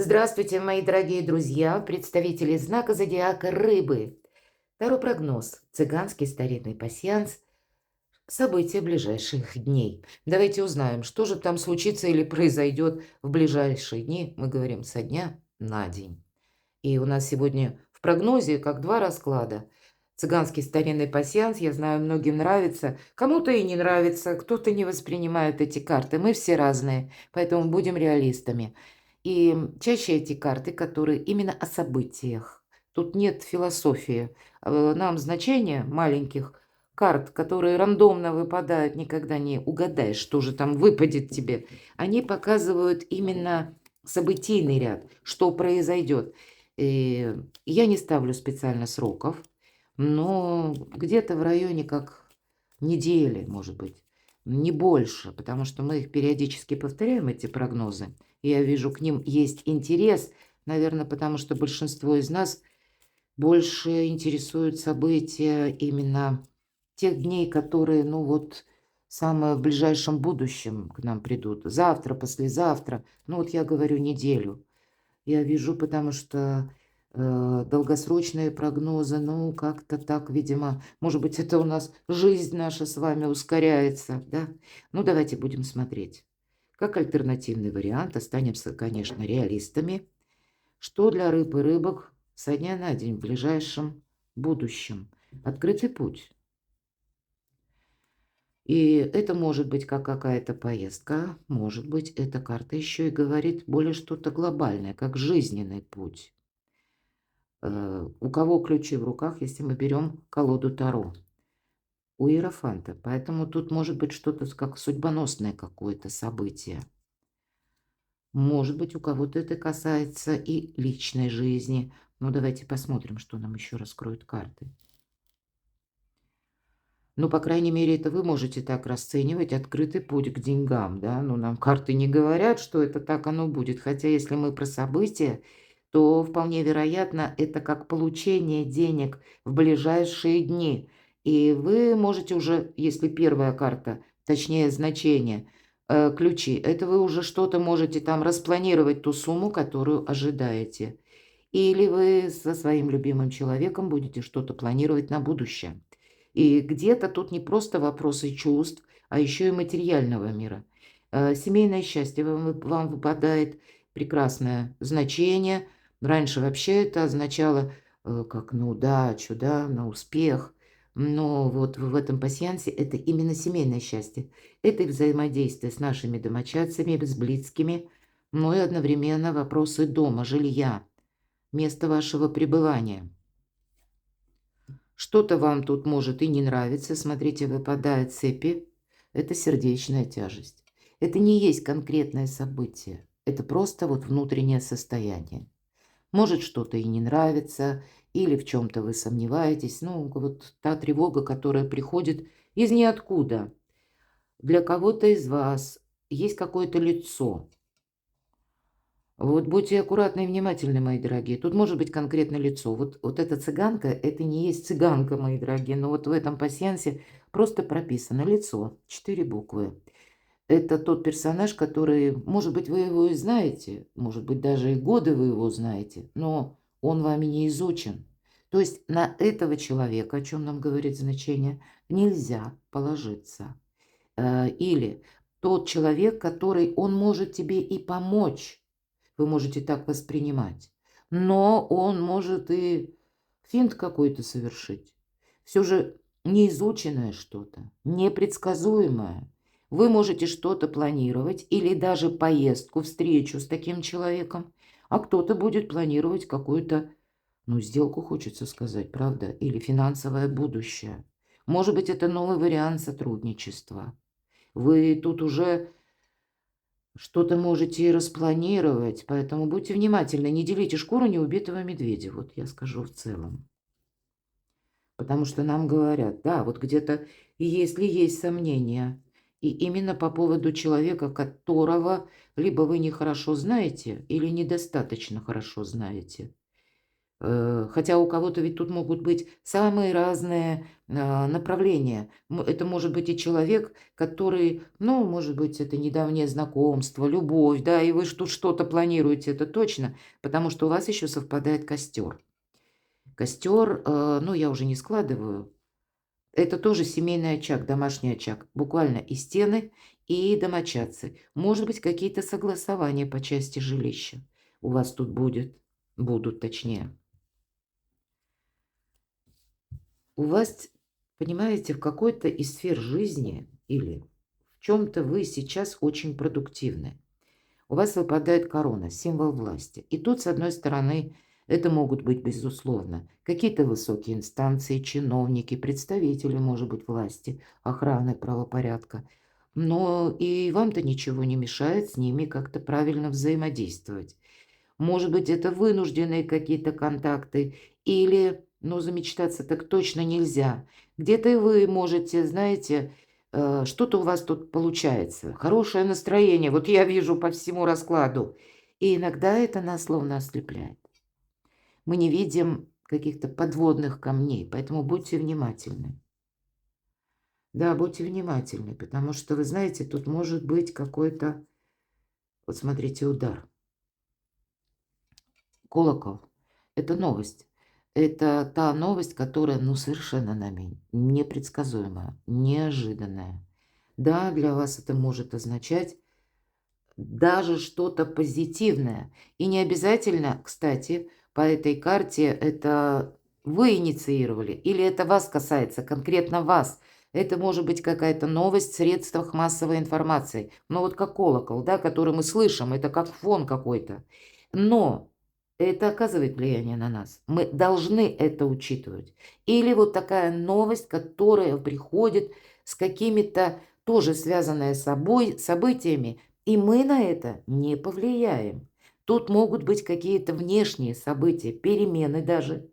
Здравствуйте, мои дорогие друзья, представители знака зодиака Рыбы. Таро прогноз, цыганский старинный пасьянс, события ближайших дней. Давайте узнаем, что же там случится или произойдет в ближайшие дни. Мы говорим со дня на день. И у нас сегодня в прогнозе как два расклада. Цыганский старинный пасьянс, я знаю, многим нравится, кому-то и не нравится, кто-то не воспринимает эти карты. Мы все разные, поэтому будем реалистами. И чаще эти карты, которые именно о событиях. Тут нет философии. Нам значение маленьких карт, которые рандомно выпадают, никогда не угадаешь, что же там выпадет тебе. Они показывают именно событийный ряд, что произойдет. И я не ставлю специально сроков, но где-то в районе как недели, может быть, не больше, потому что мы их периодически повторяем, эти прогнозы. И я вижу, к ним есть интерес, наверное, потому что большинство из нас больше интересуют события именно тех дней, которые, ну вот, самое в ближайшем будущем к нам придут. Завтра, послезавтра. Ну вот я говорю неделю. Я вижу, потому что, долгосрочные прогнозы, ну, как-то так, видимо, может быть, это у нас жизнь наша с вами ускоряется, да? Ну, давайте будем смотреть. Как альтернативный вариант, останемся, конечно, реалистами. Что для рыб и рыбок со дня на день в ближайшем будущем? Открытый путь. И это может быть как какая-то поездка, может быть, эта карта еще и говорит более что-то глобальное, как жизненный путь. У кого ключи в руках, если мы берем колоду Таро? У Иерофанта. Поэтому тут может быть что-то как судьбоносное какое-то событие. Может быть, у кого-то это касается и личной жизни. Ну, давайте посмотрим, что нам еще раскроют карты. Ну, по крайней мере, это вы можете так расценивать открытый путь к деньгам, да. Ну, нам карты не говорят, что это так оно будет. Хотя, если мы про события, то вполне вероятно, это как получение денег в ближайшие дни. И вы можете уже, если первая карта, точнее значение, ключи, это вы уже что-то можете там распланировать ту сумму, которую ожидаете. Или вы со своим любимым человеком будете что-то планировать на будущее. И где-то тут не просто вопросы чувств, а еще и материального мира. Семейное счастье вам выпадает прекрасное значение. Раньше вообще это означало как на удачу, да, на успех. Но вот в этом пасьянсе это именно семейное счастье. Это и взаимодействие с нашими домочадцами, с близкими, но и одновременно вопросы дома, жилья, места вашего пребывания. Что-то вам тут может и не нравиться. Смотрите, выпадают цепи. Это сердечная тяжесть. Это не есть конкретное событие. Это просто вот внутреннее состояние. Может что-то и не нравится, или в чем-то вы сомневаетесь. Ну, вот та тревога, которая приходит из ниоткуда. Для кого-то из вас есть какое-то лицо. Вот будьте аккуратны и внимательны, мои дорогие. Тут может быть конкретно лицо. Вот эта цыганка, это не есть цыганка, мои дорогие, но вот в этом пасьянсе просто прописано лицо, 4 буквы. Это тот персонаж, который, может быть, вы его и знаете, может быть, даже и годы вы его знаете, но он вами не изучен. То есть на этого человека, о чем нам говорит значение, нельзя положиться. Или тот человек, который, он может тебе и помочь, вы можете так воспринимать. Но он может и финт какой-то совершить. Все же неизученное что-то, непредсказуемое. Вы можете что-то планировать или даже поездку, встречу с таким человеком, а кто-то будет планировать какую-то, ну, сделку, хочется сказать, правда, или финансовое будущее. Может быть, это новый вариант сотрудничества. Вы тут уже что-то можете и распланировать, поэтому будьте внимательны, не делите шкуру неубитого медведя, вот я скажу в целом. Потому что нам говорят, да, вот где-то, если есть сомнения, и именно по поводу человека, которого либо вы нехорошо знаете, или недостаточно хорошо знаете. Хотя у кого-то ведь тут могут быть самые разные направления. Это может быть и человек, который, ну, может быть, это недавнее знакомство, любовь, да, и вы тут что-то планируете, это точно, потому что у вас еще совпадает костер. Костер, ну, я уже не складываю, это тоже семейный очаг, домашний очаг, буквально и стены, и домочадцы. Может быть, какие-то согласования по части жилища у вас тут будут точнее. У вас, понимаете, в какой-то из сфер жизни или в чем-то вы сейчас очень продуктивны. У вас выпадает корона, символ власти. И тут, с одной стороны, это могут быть, безусловно, какие-то высокие инстанции, чиновники, представители, может быть, власти, охраны правопорядка. Но и вам-то ничего не мешает с ними как-то правильно взаимодействовать. Может быть, это вынужденные какие-то контакты или, ну, замечтаться так точно нельзя. Где-то и вы можете, знаете, что-то у вас тут получается, хорошее настроение, вот я вижу по всему раскладу. И иногда это нас словно ослепляет. Мы не видим каких-то подводных камней, поэтому будьте внимательны. Да, будьте внимательны, потому что, вы знаете, тут может быть какой-то, вот смотрите, удар. Колокол — это новость. Это та новость, которая, ну, совершенно нами непредсказуемая, неожиданная. Да, для вас это может означать даже что-то позитивное. И не обязательно, кстати, по этой карте это вы инициировали или это вас касается, конкретно вас. Это может быть какая-то новость в средствах массовой информации. Ну вот как колокол, да, который мы слышим, это как фон какой-то. Но это оказывает влияние на нас. Мы должны это учитывать. Или вот такая новость, которая приходит с какими-то тоже связанными с собой событиями, и мы на это не повлияем. Тут могут быть какие-то внешние события, перемены даже.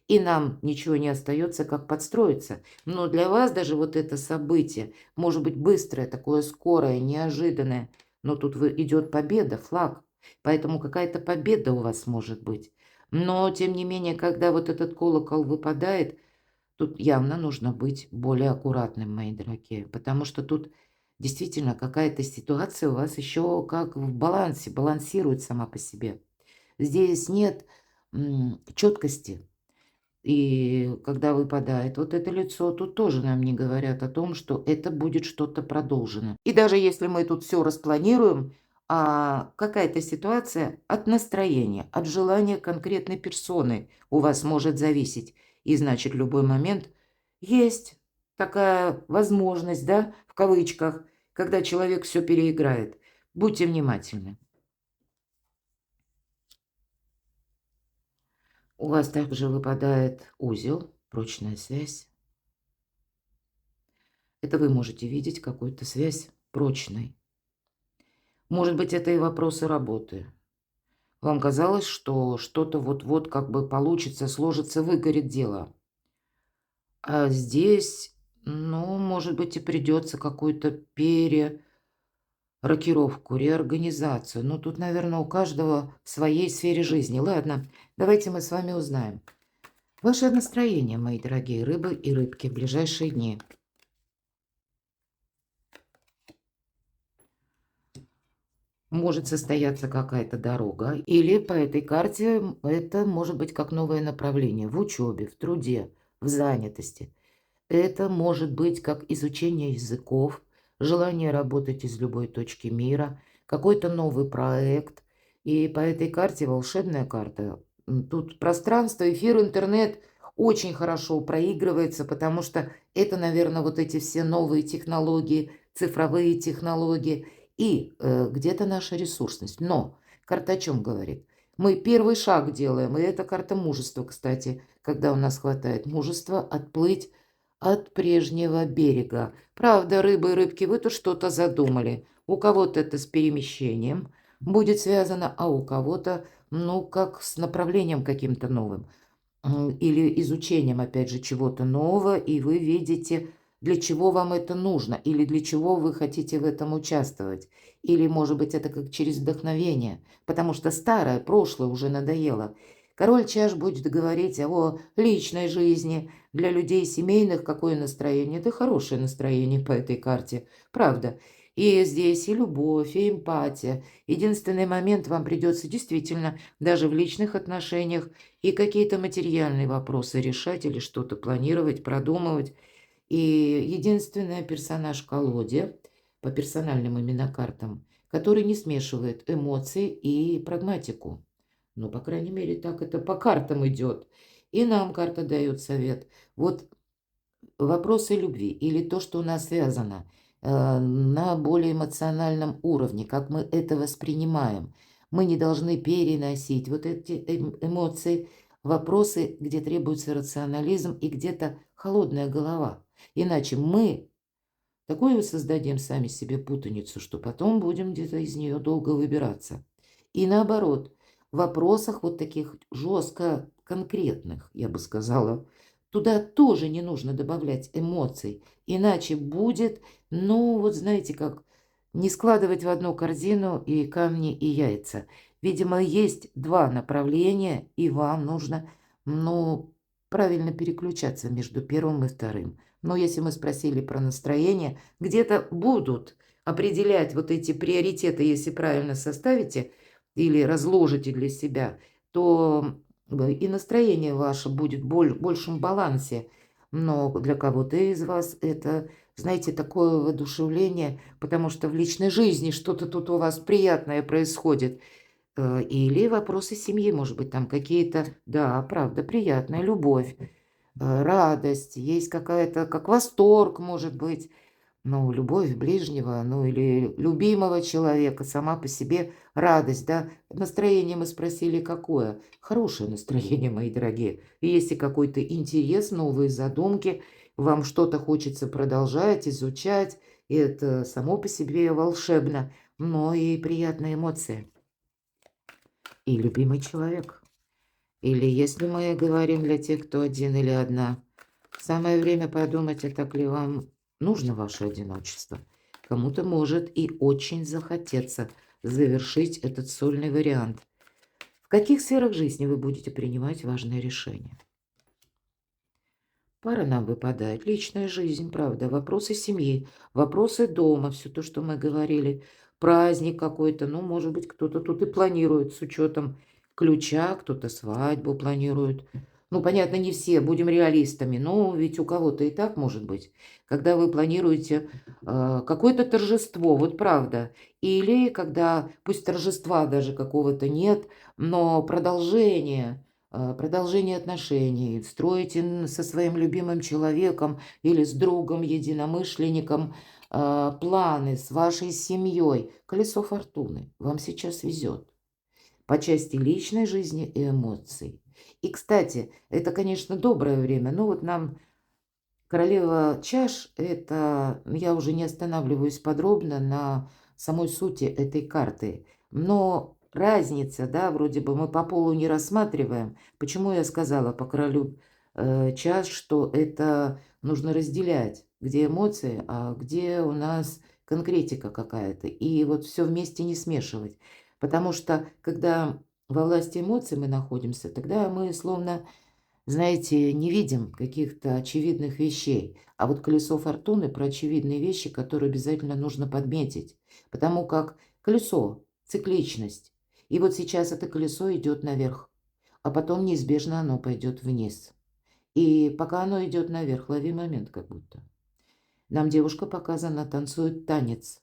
И нам ничего не остается, как подстроиться. Но для вас даже вот это событие может быть быстрое, такое скорое, неожиданное. Но тут идет победа, флаг. Поэтому какая-то победа у вас может быть. Но, тем не менее, когда вот этот колокол выпадает, тут явно нужно быть более аккуратным, мои дорогие, потому что тут действительно какая-то ситуация у вас еще как в балансе, балансирует сама по себе. Здесь нет четкости. И когда выпадает вот это лицо, тут тоже нам не говорят о том, что это будет что-то продолжено. И даже если мы тут все распланируем, какая-то ситуация от настроения, от желания конкретной персоны у вас может зависеть. И значит, в любой момент есть такая возможность, да, в кавычках, когда человек все переиграет. Будьте внимательны. У вас также выпадает узел, прочная связь. Это вы можете видеть какую-то связь прочной. Может быть, это и вопросы работы. Вам казалось, что что-то вот-вот как бы получится, сложится, выгорит дело. А здесь, ну, может быть, и придется какую-то перерокировку, реорганизацию. Но тут, наверное, у каждого в своей сфере жизни. Ладно, давайте мы с вами узнаем. Ваше настроение, мои дорогие рыбы и рыбки, в ближайшие дни. Может состояться какая-то дорога, или по этой карте это может быть как новое направление в учебе, в труде, в занятости. Это может быть как изучение языков, желание работать из любой точки мира, какой-то новый проект. И по этой карте волшебная карта. Тут пространство, эфир, интернет очень хорошо проигрывается, потому что это, наверное, вот эти все новые технологии, цифровые технологии и где-то наша ресурсность. Но карта о чем говорит? Мы первый шаг делаем, и это карта мужества, кстати, когда у нас хватает мужества отплыть от прежнего берега. Правда, рыбы и рыбки, вы тут что-то задумали. У кого-то это с перемещением будет связано, а у кого-то, ну, как с направлением каким-то новым. Или изучением, опять же, чего-то нового, и вы видите, для чего вам это нужно, или для чего вы хотите в этом участвовать. Или, может быть, это как через вдохновение, потому что старое, прошлое уже надоело. Король чаш будет говорить о личной жизни. Для людей семейных какое настроение? Это хорошее настроение по этой карте, правда. И здесь и любовь, и эмпатия. Единственный момент, вам придется действительно даже в личных отношениях и какие-то материальные вопросы решать или что-то планировать, продумывать. И единственный персонаж в колоде по персональным именно картам, который не смешивает эмоции и прагматику. Ну, по крайней мере, так это по картам идет. И нам карта дает совет. Вот вопросы любви или то, что у нас связано на более эмоциональном уровне, как мы это воспринимаем. Мы не должны переносить вот эти эмоции, вопросы, где требуется рационализм и где-то холодная голова. Иначе мы такую создадим сами себе путаницу, что потом будем где-то из нее долго выбираться. И наоборот, в вопросах вот таких жестко конкретных, я бы сказала, туда тоже не нужно добавлять эмоций, иначе будет, ну вот знаете как, не складывать в одну корзину и камни, и яйца. Видимо, есть два направления, и вам нужно, ну, правильно переключаться между первым и вторым. Но если мы спросили про настроение, где-то будут определять вот эти приоритеты, если правильно составите или разложите для себя, то и настроение ваше будет в большем балансе. Но для кого-то из вас это, знаете, такое воодушевление, потому что в личной жизни что-то тут у вас приятное происходит. Или вопросы семьи, может быть, там какие-то, да, правда, приятная любовь, радость, есть какая-то, как восторг, может быть, ну, любовь ближнего, ну, или любимого человека, сама по себе радость, да. Настроение мы спросили какое? Хорошее настроение, мои дорогие. И если какой-то интерес, новые задумки, вам что-то хочется продолжать, изучать, и это само по себе волшебно, но и приятные эмоции. И любимый человек. Или если мы говорим для тех, кто один или одна, самое время подумать, а так ли вам нужно ваше одиночество. Кому-то может и очень захотеться завершить этот сольный вариант. В каких сферах жизни вы будете принимать важные решения? Пара нам выпадает. Личная жизнь, правда, вопросы семьи, вопросы дома, все то, что мы говорили, праздник какой-то, ну, может быть, кто-то тут и планирует с учетом ключа, кто-то свадьбу планирует. Ну, понятно, не все, будем реалистами, но ведь у кого-то и так может быть. Когда вы планируете какое-то торжество, вот правда, или когда, пусть торжества даже какого-то нет, но продолжение отношений, строите со своим любимым человеком или с другом, единомышленником планы с вашей семьей. Колесо фортуны. Вам сейчас везет по части личной жизни и эмоций. И, кстати, это, конечно, доброе время. Но вот нам королева чаш, это я уже не останавливаюсь подробно на самой сути этой карты. Но разница, да, вроде бы мы по полу не рассматриваем. Почему я сказала по королю чаш, что это нужно разделять, где эмоции, а где у нас конкретика какая-то. И вот все вместе не смешивать. Потому что когда во власти эмоций мы находимся, тогда мы словно, знаете, не видим каких-то очевидных вещей. А вот колесо фортуны про очевидные вещи, которые обязательно нужно подметить. Потому как колесо– цикличность. И вот сейчас это колесо идет наверх, а потом неизбежно оно пойдет вниз. И пока оно идет наверх, лови момент как будто. Нам девушка показана, танцует танец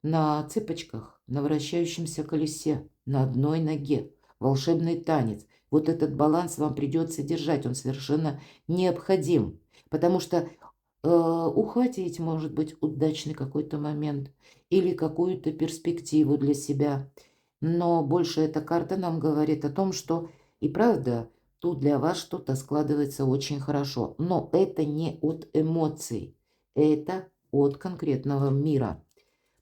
на цыпочках, на вращающемся колесе, на одной ноге. Волшебный танец. Вот этот баланс вам придется держать, он совершенно необходим. Потому что ухватить, может быть, удачный какой-то момент или какую-то перспективу для себя. Но больше эта карта нам говорит о том, что и правда тут для вас что-то складывается очень хорошо. Но это не от эмоций, это от конкретного мира.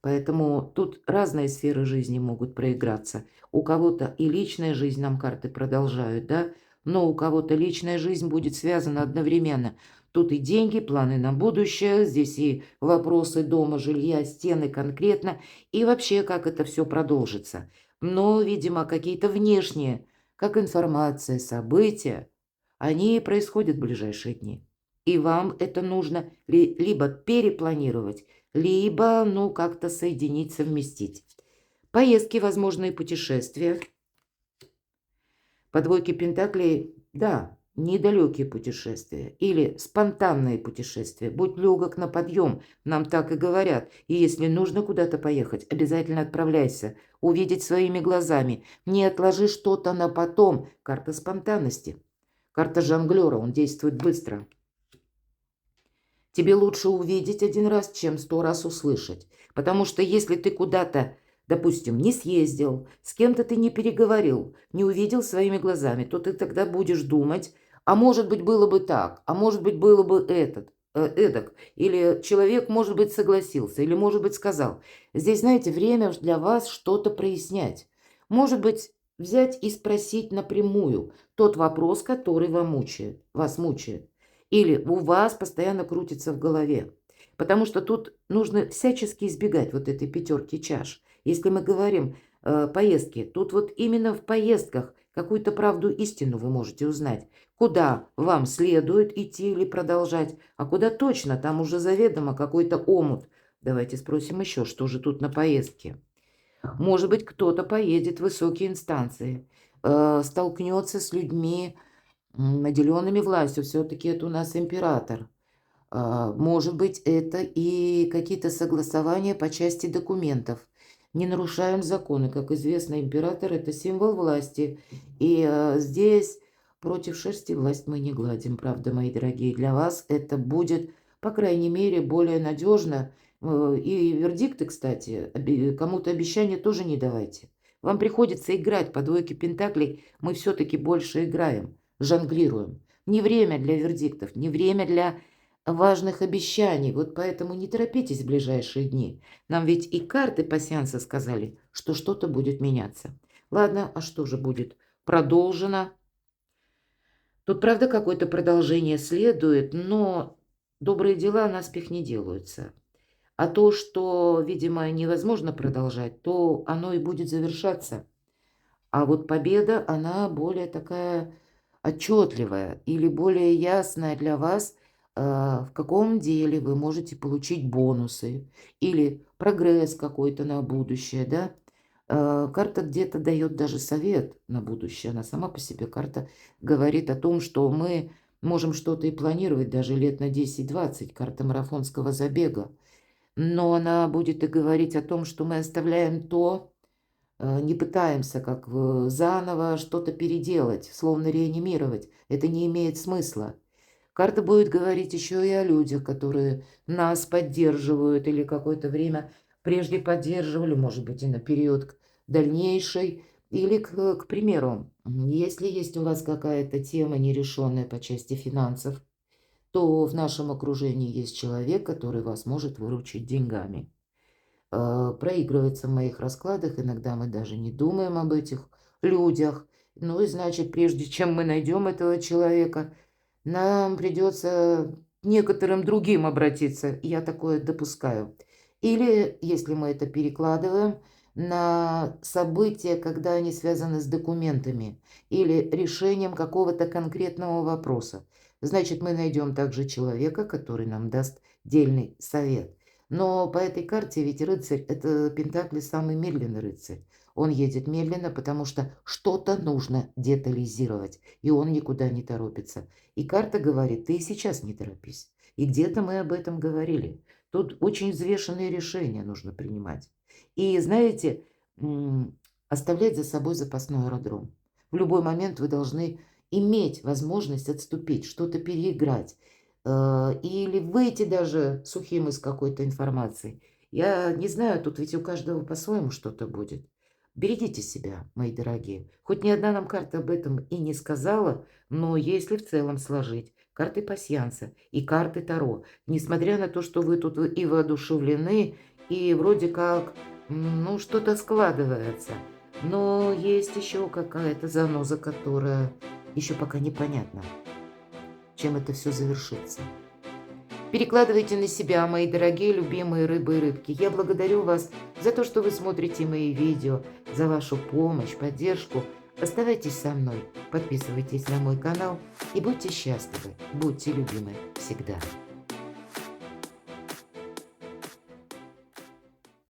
Поэтому тут разные сферы жизни могут проиграться. У кого-то и личная жизнь нам карты продолжают, да, но у кого-то личная жизнь будет связана одновременно. Тут и деньги, планы на будущее, здесь и вопросы дома, жилья, стены конкретно, и вообще, как это все продолжится. Но, видимо, какие-то внешние как информация, события, они происходят в ближайшие дни. И вам это нужно либо перепланировать, либо, ну, как-то соединить, совместить. Поездки, возможные путешествия. По двойке пентаклей, да, недалекие путешествия или спонтанные путешествия. Будь легок на подъем, нам так и говорят. И если нужно куда-то поехать, обязательно отправляйся. Увидеть своими глазами. Не отложи что-то на потом. Карта спонтанности. Карта жонглера, он действует быстро. Тебе лучше увидеть один раз, чем 100 раз услышать. Потому что если ты куда-то, допустим, не съездил, с кем-то ты не переговорил, не увидел своими глазами, то ты тогда будешь думать, а может быть было бы так, а может быть было бы эдак. Или человек, может быть, согласился, или, может быть, сказал. Здесь, знаете, время для вас что-то прояснять. Может быть, взять и спросить напрямую тот вопрос, который вас мучает. Или у вас постоянно крутится в голове. Потому что тут нужно всячески избегать вот этой пятерки чаш. Если мы говорим поездки, тут вот именно в поездках какую-то правду, истину вы можете узнать. Куда вам следует идти или продолжать, а куда точно, там уже заведомо какой-то омут. Давайте спросим еще, что же тут на поездке. Может быть, кто-то поедет в высокие инстанции, столкнется с людьми, наделенными властью. Все-таки это у нас император. Может быть, это и какие-то согласования по части документов. Не нарушаем законы. Как известно, император – это символ власти. И здесь против шерсти власть мы не гладим, правда, мои дорогие. Для вас это будет, по крайней мере, более надежно. И вердикты, кстати, кому-то обещания тоже не давайте. Вам приходится играть по двойке пентаклей. Мы все-таки больше играем, жонглируем. Не время для вердиктов, не время для важных обещаний. Вот поэтому не торопитесь в ближайшие дни. Нам ведь и карты пасьянса сказали, что что-то будет меняться. Ладно, а что же будет? Продолжено. Тут, правда, какое-то продолжение следует, но добрые дела наспех не делаются. А то, что, видимо, невозможно продолжать, то оно и будет завершаться. А вот победа, она более такая отчетливая или более ясная для вас, в каком деле вы можете получить бонусы или прогресс какой-то на будущее, да. Карта где-то дает даже совет на будущее. Она сама по себе карта говорит о том, что мы можем что-то и планировать даже лет на 10-20, карта марафонского забега. Но она будет и говорить о том, что мы оставляем то, не пытаемся заново что-то переделать, словно реанимировать. Это не имеет смысла. Карта будет говорить еще и о людях, которые нас поддерживают или какое-то время прежде поддерживали, может быть, и на период дальнейший. Или, к примеру, если есть у вас какая-то тема нерешенная по части финансов, то в нашем окружении есть человек, который вас может выручить деньгами. Проигрывается в моих раскладах, иногда мы даже не думаем об этих людях. Ну и значит, прежде чем мы найдем этого человека, нам придется к некоторым другим обратиться. Я такое допускаю. Или, если мы это перекладываем на события, когда они связаны с документами или решением какого-то конкретного вопроса, значит, мы найдем также человека, который нам даст дельный совет. Но по этой карте ведь рыцарь – это Пентакли самый медленный рыцарь. Он едет медленно, потому что что-то нужно детализировать, и он никуда не торопится. И карта говорит, ты сейчас не торопись. И где-то мы об этом говорили. Тут очень взвешенные решения нужно принимать. И, знаете, оставлять за собой запасной аэродром. В любой момент вы должны иметь возможность отступить, что-то переиграть. Или выйти даже сухим из какой-то информации. Я не знаю, тут ведь у каждого по-своему что-то будет. Берегите себя, мои дорогие. Хоть ни одна нам карта об этом и не сказала, но если в целом сложить карты пасьянса и карты Таро, несмотря на то, что вы тут и воодушевлены, и вроде как, ну, что-то складывается, но есть еще какая-то заноза, которая еще пока непонятна, чем это все завершится. Перекладывайте на себя, мои дорогие, любимые рыбы и рыбки. Я благодарю вас за то, что вы смотрите мои видео, за вашу помощь, поддержку. Оставайтесь со мной, подписывайтесь на мой канал и будьте счастливы, будьте любимы всегда.